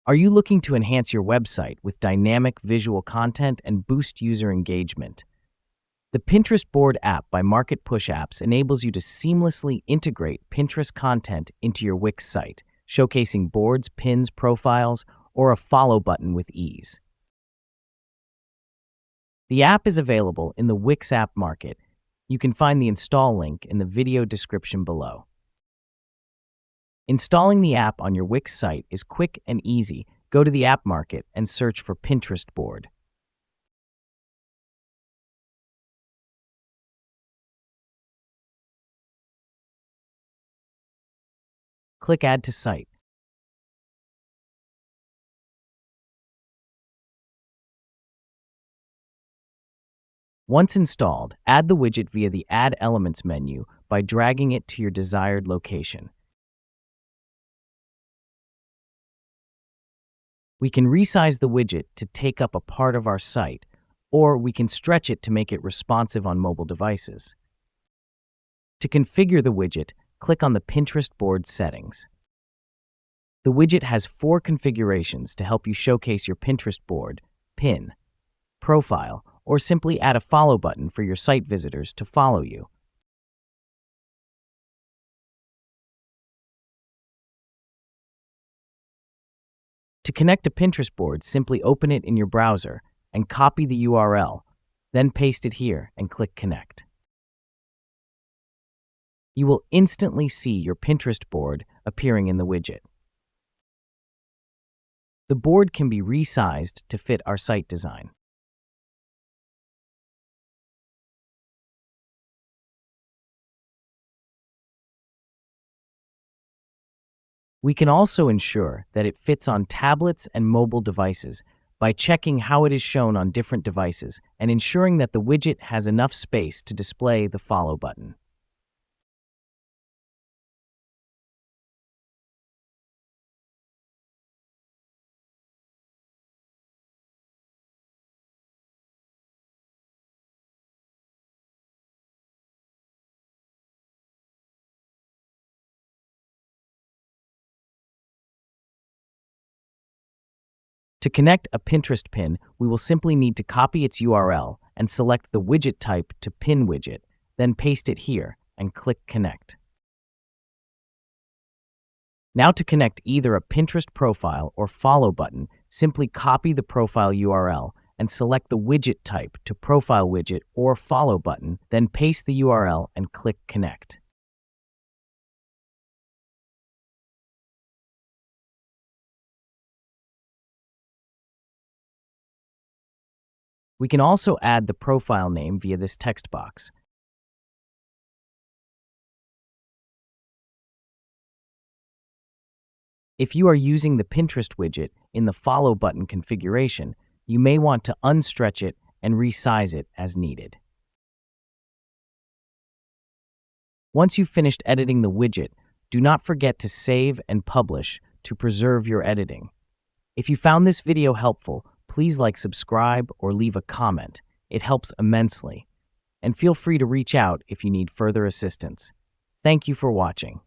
Are you looking to enhance your website with dynamic visual content and boost user engagement? The Pinterest Board app by Market Push Apps enables you to seamlessly integrate Pinterest content into your Wix site, showcasing boards, pins, profiles, or a follow button with ease. The app is available in the Wix App Market. You can find the install link in the video description below. Installing the app on your Wix site is quick and easy. Go to the App Market and search for Pinterest Board. Click Add to Site. Once installed, add the widget via the Add Elements menu by dragging it to your desired location. We can resize the widget to take up a part of our site, or we can stretch it to make it responsive on mobile devices. To configure the widget, click on the Pinterest Board settings. The widget has 4 configurations to help you showcase your Pinterest board, pin, profile, or simply add a follow button for your site visitors to follow you. To connect a Pinterest board, simply open it in your browser and copy the URL, then paste it here and click Connect. You will instantly see your Pinterest board appearing in the widget. The board can be resized to fit our site design. We can also ensure that it fits on tablets and mobile devices by checking how it is shown on different devices and ensuring that the widget has enough space to display the follow button. To connect a Pinterest pin, we will simply need to copy its URL and select the widget type to Pin Widget, then paste it here and click Connect. Now to connect either a Pinterest profile or follow button, simply copy the profile URL and select the widget type to Profile Widget or Follow button, then paste the URL and click Connect. We can also add the profile name via this text box. If you are using the Pinterest widget in the Follow button configuration, you may want to unstretch it and resize it as needed. Once you've finished editing the widget, do not forget to save and publish to preserve your editing. If you found this video helpful, please subscribe, or leave a comment. It helps immensely. And feel free to reach out if you need further assistance. Thank you for watching.